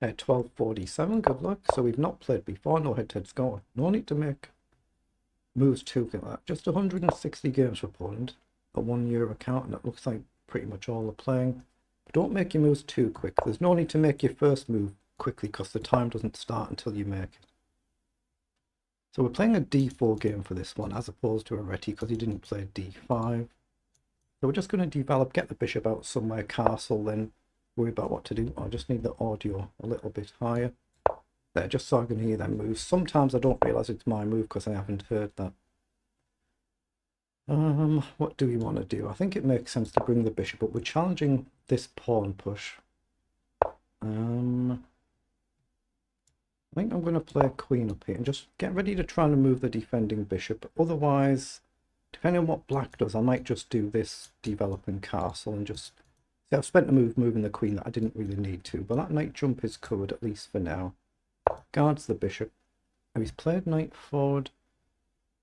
At 1247, good luck. So we've not played before, no head-to-head score. No need to make moves too quick like that. Just 160 games for Poland, a 1 year account, and it looks like pretty much all are playing. But don't make your moves too quick. There's no need to make your first move quickly because the time doesn't start until you make it. So we're playing a d4 game for this one as opposed to a reti because he didn't play d5. So we're just going to develop, get the bishop out somewhere, castle, then worry about what to do. I just need the audio a little bit higher. There, just so I can hear them moves. Sometimes I don't realise it's my move because I haven't heard that. What do we want to do? I think it makes sense to bring the bishop up. We're challenging this pawn push. I think I'm going to play a queen up here and just get ready to try and move the defending bishop. Otherwise, depending on what black does, I might just do this developing castle and just... See, I've spent a move moving the queen that I didn't really need to, but that knight jump is covered, at least for now. Guards the bishop. Oh, he's played knight forward.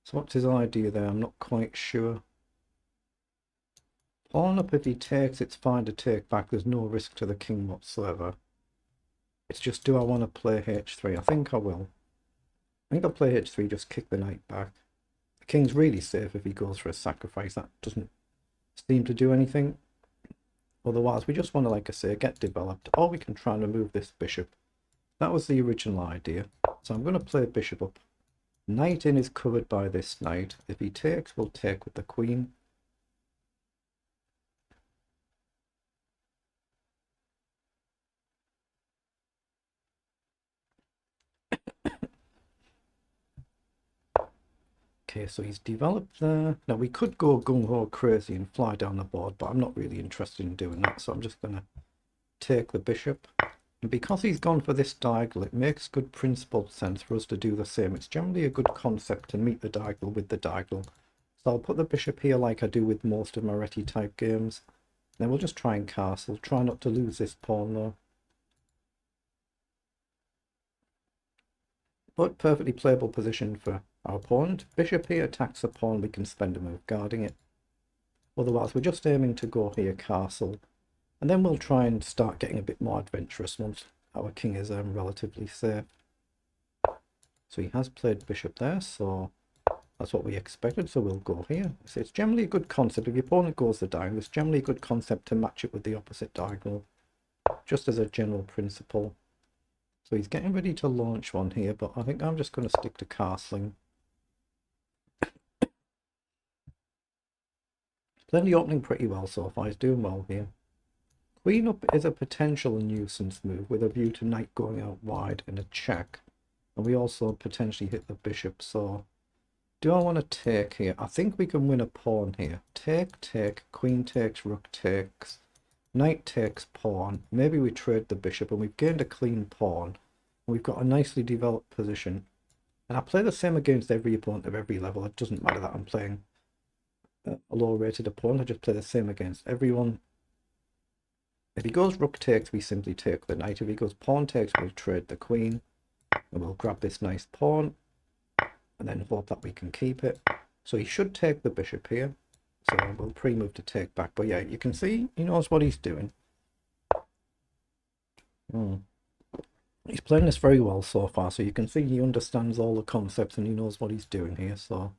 So what's his idea there? I'm not quite sure. Pawn up, if he takes, it's fine to take back. There's no risk to the king whatsoever. It's just, do I want to play h3? I think I will. I think I'll play h3, just kick the knight back. The king's really safe if he goes for a sacrifice. That doesn't seem to do anything. Otherwise, we just want to, like I say, get developed. Or we can try and remove this bishop. That was the original idea. So I'm going to play bishop up. Knight in is covered by this knight. If he takes, we'll take with the queen. Okay, so he's developed there. Now we could go gung-ho crazy and fly down the board, but I'm not really interested in doing that. So I'm just going to take the bishop. And because he's gone for this diagonal, it makes good principled sense for us to do the same. It's generally a good concept to meet the diagonal with the diagonal. So I'll put the bishop here like I do with most of my reti type games. Then we'll just try and castle. Try not to lose this pawn though. But perfectly playable position for our opponent. Bishop here attacks the pawn. We can spend a move guarding it. Otherwise, we're just aiming to go here castle. And then we'll try and start getting a bit more adventurous once our king is relatively safe. So he has played bishop there, so that's what we expected. So we'll go here. So it's generally a good concept. If your opponent goes the diagonal, it's generally a good concept to match it with the opposite diagonal. Just as a general principle. So he's getting ready to launch one here, but I think I'm just going to stick to castling. Playing the opening pretty well so far. He's doing well here. Queen up is a potential nuisance move with a view to knight going out wide and a check. And we also potentially hit the bishop, so do I want to take here? I think we can win a pawn here. Take, queen takes, rook takes, knight takes pawn. Maybe we trade the bishop and we've gained a clean pawn. We've got a nicely developed position. And I play the same against every opponent of every level. It doesn't matter that I'm playing a low rated opponent. I just play the same against everyone. If he goes rook takes, we simply take the knight. If he goes pawn takes, we'll trade the queen. And we'll grab this nice pawn. And then hope that we can keep it. So he should take the bishop here. So we'll pre-move to take back. But yeah, you can see he knows what he's doing. He's playing this very well so far. So you can see he understands all the concepts and he knows what he's doing here. So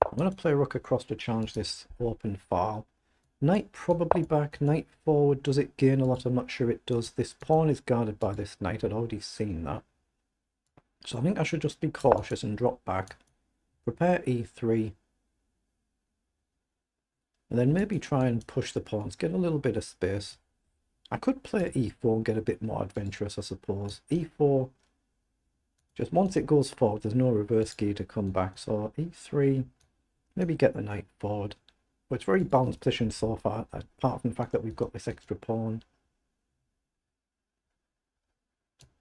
I'm going to play rook across to challenge this open file. Knight probably back, knight forward. Does it gain a lot? I'm not sure it does. This pawn is guarded by this knight. I'd already seen that. So I think I should just be cautious and drop back. Prepare e3. And then maybe try and push the pawns. Get a little bit of space. I could play e4 and get a bit more adventurous, I suppose. e4. Just once it goes forward, there's no reverse key to come back. So e3. Maybe get the knight forward. But it's very balanced position so far, apart from the fact that we've got this extra pawn.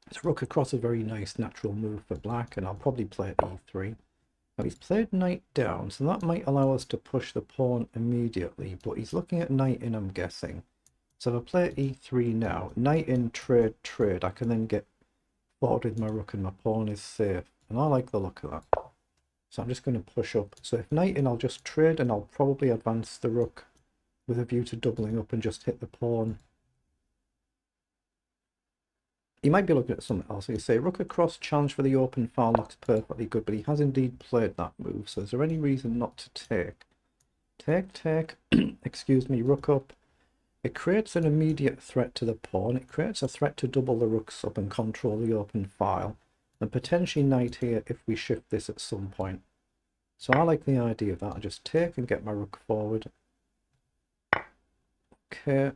This rook across is a very nice natural move for black, and I'll probably play e3. Now he's played knight down, so that might allow us to push the pawn immediately, but he's looking at knight in, I'm guessing. So if I play e3 now, knight in, trade, I can then get forward with my rook and my pawn is safe. And I like the look of that. So I'm just going to push up. So if knight in, I'll just trade and I'll probably advance the rook with a view to doubling up and just hit the pawn. He might be looking at something else. You say, rook across, challenge for the open file looks perfectly good, but he has indeed played that move. So is there any reason not to take? Take, excuse me, rook up. It creates an immediate threat to the pawn. It creates a threat to double the rooks up and control the open file. And potentially knight here if we shift this at some point. So I like the idea of that. I just take and get my rook forward. Okay.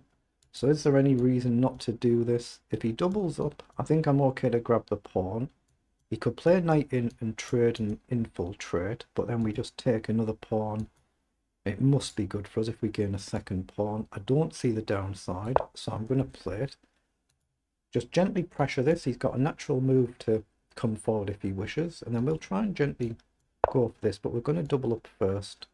So is there any reason not to do this? If he doubles up, I think I'm okay to grab the pawn. He could play knight in and trade and infiltrate, but then we just take another pawn. It must be good for us if we gain a second pawn. I don't see the downside, so I'm going to play it. Just gently pressure this. He's got a natural move to come forward if he wishes, and then we'll try and gently go for this, but we're going to double up first.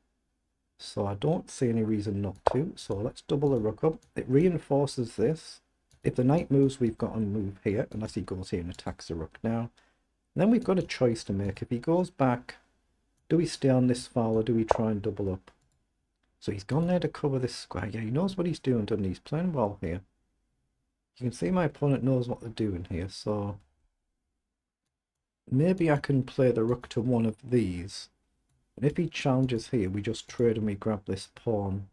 So I don't see any reason not to. So let's double the rook up. It reinforces this. If the knight moves, we've got to move here, unless he goes here and attacks the rook now. And then we've got a choice to make. If he goes back, do we stay on this file or do we try and double up? So he's gone there to cover this square. Yeah, he knows what he's doing, doesn't he? He's playing well here. You can see my opponent knows what they're doing here. So maybe I can play the rook to one of these. And if he challenges here, we just trade and we grab this pawn.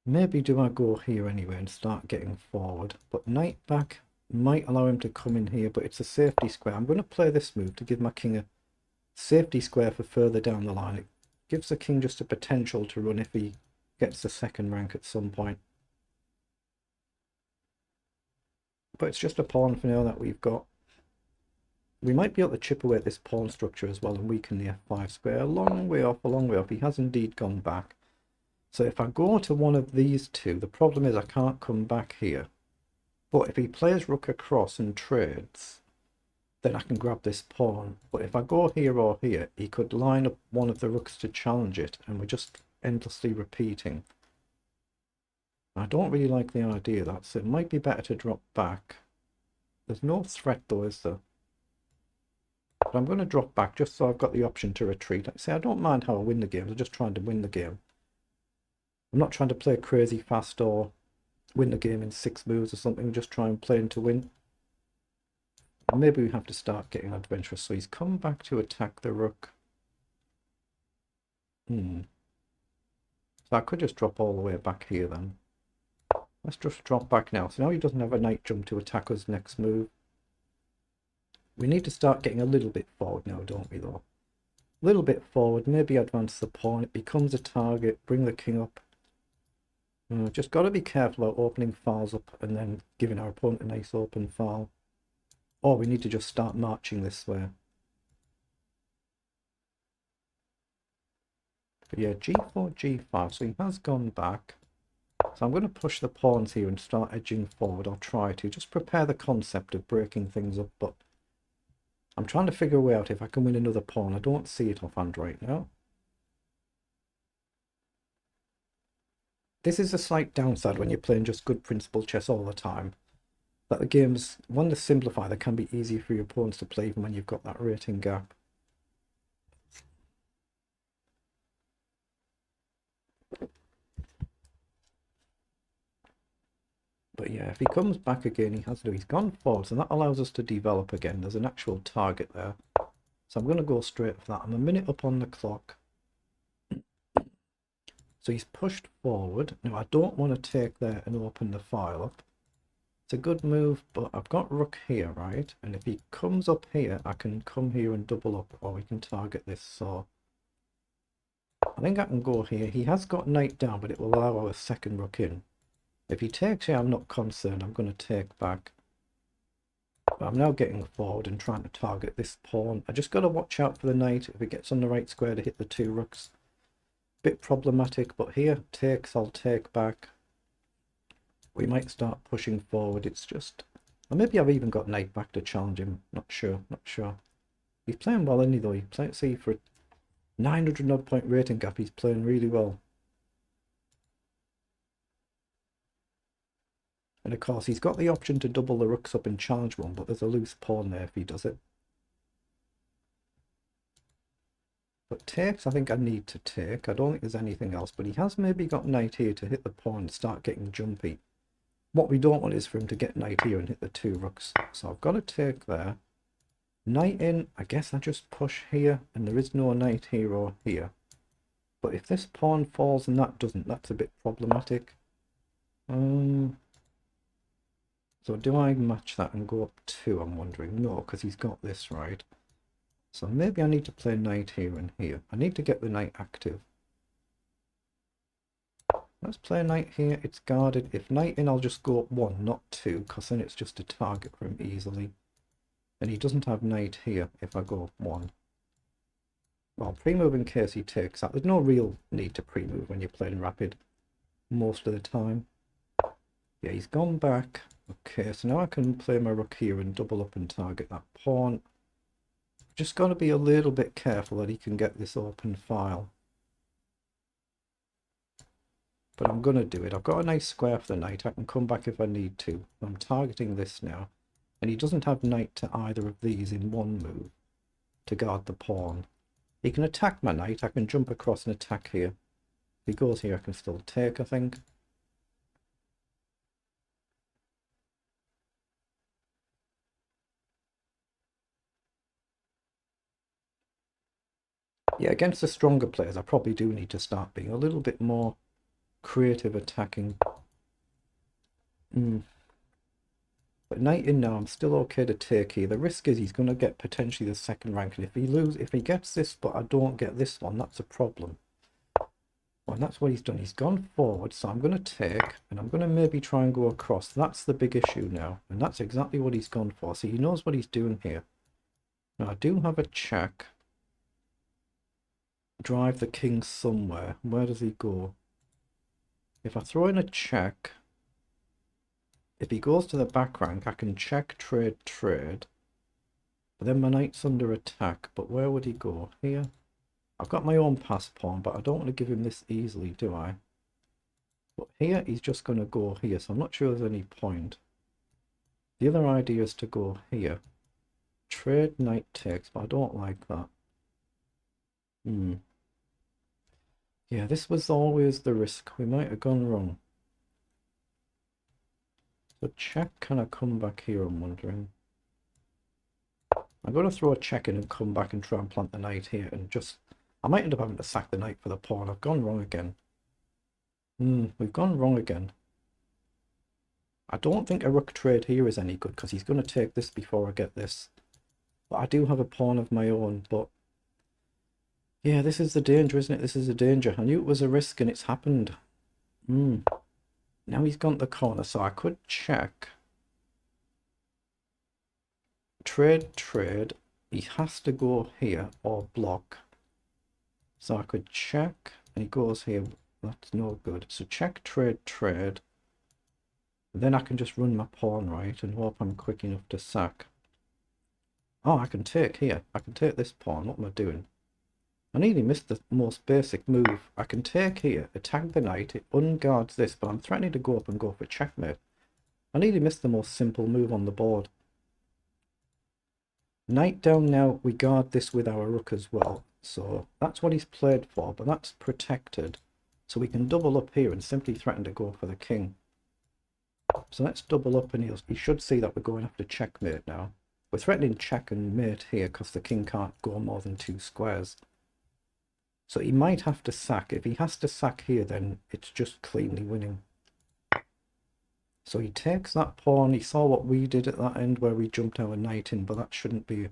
Maybe do I go here anyway and start getting forward? But knight back might allow him to come in here, but it's a safety square. I'm going to play this move to give my king a safety square for further down the line. It gives the king just a potential to run if he gets the second rank at some point. But it's just a pawn for now that we've got. We might be able to chip away at this pawn structure as well and weaken the f5 square. A long way off, a long way off. He has indeed gone back. So if I go to one of these two, the problem is I can't come back here. But if he plays rook across and trades, then I can grab this pawn. But if I go here or here, he could line up one of the rooks to challenge it, and we're just endlessly repeating. I don't really like the idea of that, so it might be better to drop back. There's no threat though, is there? But I'm going to drop back just so I've got the option to retreat. Like I say, I don't mind how I win the game. I'm just trying to win the game. I'm not trying to play crazy fast or win the game in 6 moves or something. Just try and play to win. And maybe we have to start getting adventurous. So he's come back to attack the rook. So I could just drop all the way back here then. Let's just drop back now. So now he doesn't have a knight jump to attack us next move. We need to start getting a little bit forward now, don't we, though? A little bit forward, maybe advance the pawn. It becomes a target, bring the king up. Just got to be careful about opening files up and then giving our opponent a nice open file. Or we need to just start marching this way. But yeah, g4, g5. So he has gone back. So I'm going to push the pawns here and start edging forward. I'll try to just prepare the concept of breaking things up, but I'm trying to figure a way out if I can win another pawn. I don't see it offhand right now. This is a slight downside when you're playing just good principle chess all the time. That the games, when they simplify, they can be easier for your opponents to play even when you've got that rating gap. But yeah, if he comes back again, he has to do. He's gone forwards, and that allows us to develop again. There's an actual target there. So I'm going to go straight for that. I'm a minute up on the clock. So he's pushed forward. Now I don't want to take there and open the file up. It's a good move, but I've got rook here, right? And if he comes up here, I can come here and double up, or we can target this. So I think I can go here. He has got knight down, but it will allow our second rook in. If he takes here, I'm not concerned. I'm going to take back. But I'm now getting forward and trying to target this pawn. I just got to watch out for the knight. If it gets on the right square to hit the 2 rooks. Bit problematic, but here, takes, I'll take back. We might start pushing forward. It's just... Or maybe I've even got knight back to challenge him. Not sure, not sure. He's playing well, isn't he, though? He's playing, see, for a 900 odd point rating gap, he's playing really well. And of course, he's got the option to double the rooks up and challenge one, but there's a loose pawn there if he does it. But takes, I think I need to take. I don't think there's anything else, but he has maybe got knight here to hit the pawn and start getting jumpy. What we don't want is for him to get knight here and hit the 2 rooks. So I've got to take there. Knight in, I guess I just push here, and there is no knight here or here. But if this pawn falls and that doesn't, that's a bit problematic. So do I match that and go up 2? I'm wondering. No, because he's got this right. So maybe I need to play knight here and here. I need to get the knight active. Let's play knight here. It's guarded. If knight in, I'll just go up 1, not 2, because then it's just a target for him easily. And he doesn't have knight here if I go up 1. Well, pre-move in case he takes that. There's no real need to pre-move when you're playing rapid most of the time. Yeah, he's gone back. Okay, so now I can play my rook here and double up and target that pawn. Just got to be a little bit careful that he can get this open file. But I'm going to do it. I've got a nice square for the knight. I can come back if I need to. I'm targeting this now. And he doesn't have knight to either of these in one move to guard the pawn. He can attack my knight. I can jump across and attack here. If he goes here, I can still take, I think. Yeah, against the stronger players, I probably do need to start being a little bit more creative attacking. But knight in now, I'm still okay to take here. The risk is he's going to get potentially the second rank, and if he gets this but I don't get this one, that's a problem. Well, and that's what he's done. He's gone forward, so I'm going to take, and I'm going to maybe try and go across. That's the big issue now, and that's exactly what he's gone for. So he knows what he's doing here. Now I do have a check. Drive the king somewhere. Where does he go? If I throw in a check, if he goes to the back rank, I can check, trade, trade. But then my knight's under attack. But where would he go? Here? I've got my own pass pawn, but I don't want to give him this easily, do I? But here, he's just going to go here, so I'm not sure there's any point. The other idea is to go here. Trade, knight takes, but I don't like that. Yeah, this was always the risk. We might have gone wrong. So check, can I come back here, I'm wondering. I'm going to throw a check in and come back and try and plant the knight here and just... I might end up having to sack the knight for the pawn. I've gone wrong again. We've gone wrong again. I don't think a rook trade here is any good because he's going to take this before I get this. But I do have a pawn of my own, but... Yeah, this is the danger, isn't it? This is a danger. I knew it was a risk and it's happened. Now he's gone to the corner, so I could check. Trade, trade. He has to go here or block. So I could check, and he goes here. That's no good. So check, trade, trade. Then I can just run my pawn right and hope I'm quick enough to sack. Oh, I can take here. I can take this pawn. What am I doing? I nearly missed the most basic move. I can take here, attack the knight, it unguards this, but I'm threatening to go up and go for checkmate. I nearly missed the most simple move on the board. Knight down now, we guard this with our rook as well. So that's what he's played for, but that's protected. So we can double up here and simply threaten to go for the king. So let's double up and he should see that we're going after checkmate now. We're threatening check and mate here because the king can't go more than 2 squares. So he might have to sack. If he has to sack here, then it's just cleanly winning. So he takes that pawn. He saw what we did at that end where we jumped our knight in, but that shouldn't be...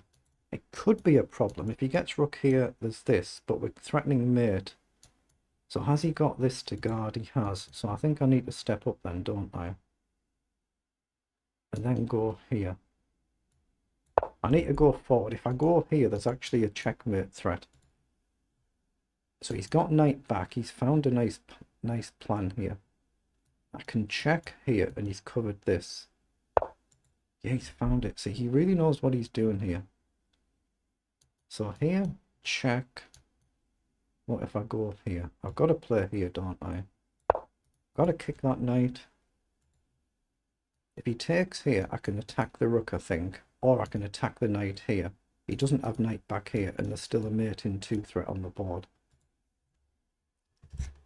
It could be a problem. If he gets rook here, there's this, but we're threatening mate. So has he got this to guard? He has. So I think I need to step up then, don't I? And then go here. I need to go forward. If I go here, there's actually a checkmate threat. So he's got knight back. He's found a nice plan here. I can check here and he's covered this. Yeah, he's found it. See, he really knows what he's doing here. So here, check. What if I go here? I've got to play here, don't I? Got to kick that knight. If he takes here, I can attack the rook, I think. Or I can attack the knight here. He doesn't have knight back here and there's still a mate in 2 threat on the board.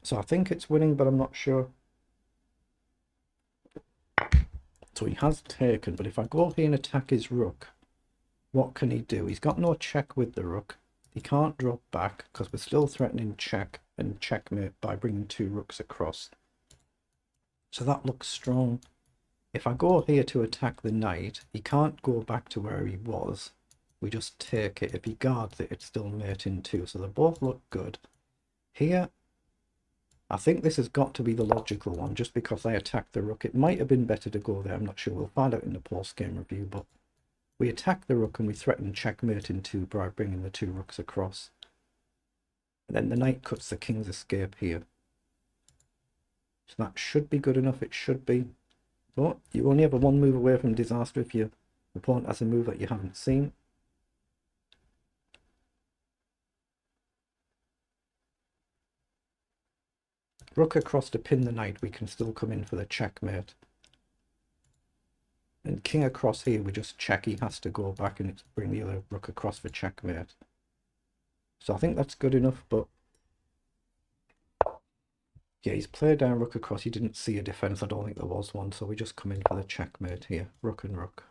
So I think it's winning, but I'm not sure. So he has taken, but if I go here and attack his rook, what can he do? He's got no check with the rook. He can't drop back because we're still threatening check and checkmate by bringing 2 rooks across. So that looks strong. If I go here to attack the knight, he can't go back to where he was. We just take it. If he guards it, it's still mate in 2. So they both look good. Here, I think this has got to be the logical one, just because I attacked the rook. It might have been better to go there. I'm not sure. We'll find out in the post-game review. But we attack the rook and we threaten checkmate in 2 by bringing the 2 rooks across. And then the knight cuts the king's escape here. So that should be good enough. It should be. But you only have a 1 move away from disaster if your opponent has a move that you haven't seen. Rook across to pin the knight, we can still come in for the checkmate. And king across here, we just check. He has to go back and bring the other rook across for checkmate. So I think that's good enough, but yeah, he's played down rook across. He didn't see a defense. I don't think there was one, so we just come in for the checkmate here. Rook and rook.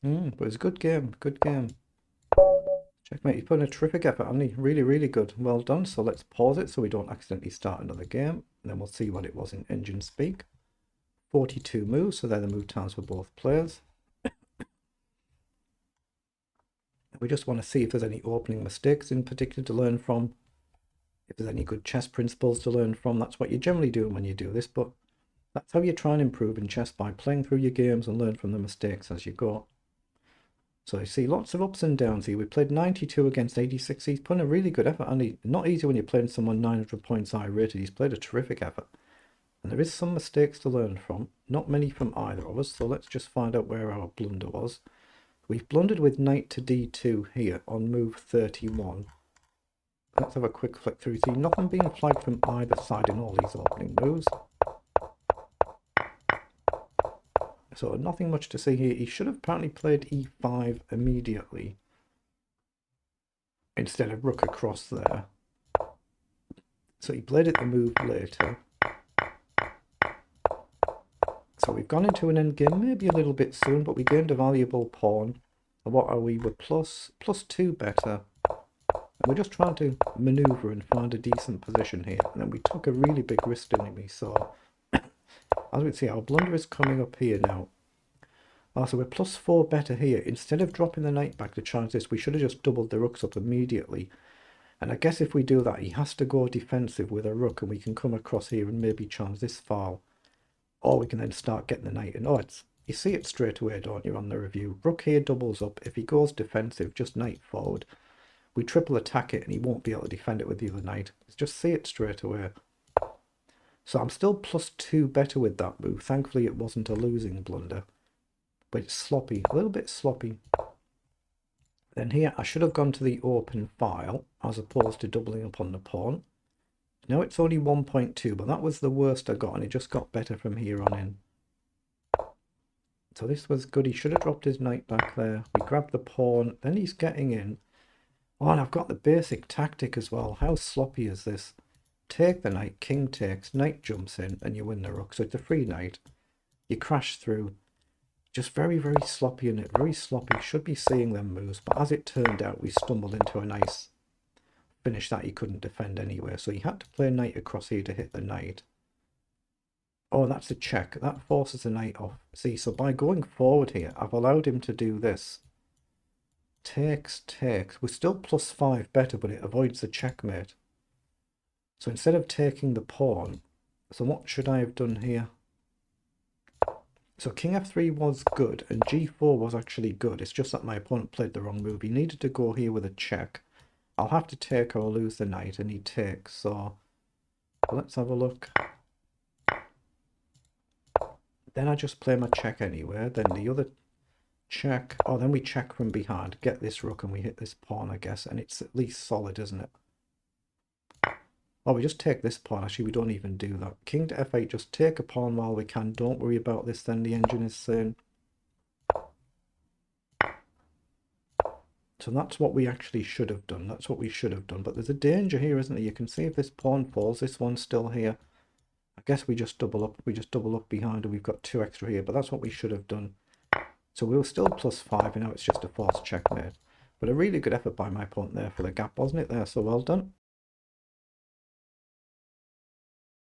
But it's a good game. Good game. Checkmate. He's put in a terrific effort, hasn't he? Really, really good. Well done. So let's pause it so we don't accidentally start another game. And then we'll see what it was in engine speak. 42 moves, so they're the move times for both players. We just want to see if there's any opening mistakes in particular to learn from. If there's any good chess principles to learn from. That's what you're generally doing when you do this, but that's how you try and improve in chess, by playing through your games and learn from the mistakes as you go. So you see lots of ups and downs here. We played 92 against 86. He's put in a really good effort, and not easy when you're playing someone 900 points high rated. He's played a terrific effort. And there is some mistakes to learn from. Not many from either of us, so let's just find out where our blunder was. We've blundered with knight to d2 here on move 31. Let's have a quick flick through. See, nothing being flagged from either side in all these opening moves. So nothing much to see here. He should have apparently played e5 immediately instead of rook across there. So he played it the move later. So we've gone into an endgame, maybe a little bit soon, but we gained a valuable pawn. And what are we? We're plus 2 better. And we're just trying to maneuver and find a decent position here. And then we took a really big risk, didn't we? So as we can see, our blunder is coming up here now. So we're plus 4 better here. Instead of dropping the knight back to challenge this, we should have just doubled the rooks up immediately. And I guess if we do that, he has to go defensive with a rook, and we can come across here and maybe challenge this file. Or we can then start getting the knight. And you see it straight away, don't you, on the review. Rook here doubles up. If he goes defensive, just knight forward. We triple attack it and he won't be able to defend it with the other knight. Just see it straight away. So I'm still plus 2 better with that move. Thankfully it wasn't a losing blunder. But it's sloppy, a little bit sloppy. Then here I should have gone to the open file as opposed to doubling up on the pawn. Now it's only 1.2, but that was the worst I got, and it just got better from here on in. So this was good. He should have dropped his knight back there. We grabbed the pawn, then he's getting in. Oh, and I've got the basic tactic as well. How sloppy is this? Take the knight, king takes, knight jumps in, and you win the rook. So it's a free knight. You crash through. Just very, very sloppy in it. Very sloppy. Should be seeing them moves. But as it turned out, we stumbled into a nice finish that he couldn't defend anyway. So he had to play knight across here to hit the knight. Oh, that's a check. That forces the knight off. See, so by going forward here, I've allowed him to do this. Takes. We're still plus 5 better, but it avoids the checkmate. So instead of taking the pawn, so what should I have done here? So king f3 was good, and g4 was actually good. It's just that my opponent played the wrong move. He needed to go here with a check. I'll have to take or lose the knight, and he takes. So let's have a look. Then I just play my check anyway. Then the other check. Oh, then we check from behind. Get this rook, and we hit this pawn, I guess. And it's at least solid, isn't it? Oh, we just take this pawn. Actually, we don't even do that. King to f8. Just take a pawn while we can. Don't worry about this, then the engine is saying. So that's what we actually should have done. That's what we should have done. But there's a danger here, isn't there? You can see if this pawn falls, this one's still here. guess we just double up. We just double up behind, and we've got 2 extra here. But that's what we should have done. So we were still +5, and now it's just a forced checkmate. But a really good effort by my opponent there for the gap, wasn't it? There, so well done.